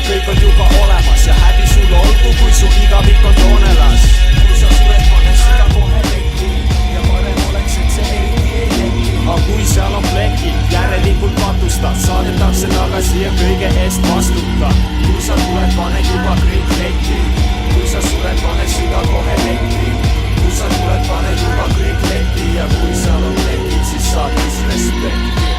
kõik on juba olemas ja häbi sul olgu, kui su igavik on joonelas. Kui sa sured, pane seda kohe lekki ja parem oleks, et see eriti ei leki. Aga kui seal on plekid, järelikult matustad, saadetakse tagasi ja kõige eest vastuta. Kui sa tuled, pane juba kõik lekki. Kui sa sured, pane süda kohe lekki. Kui sa tuled, pane juba kõik lekki ja kui seal on plekid, siis saad mis respekti.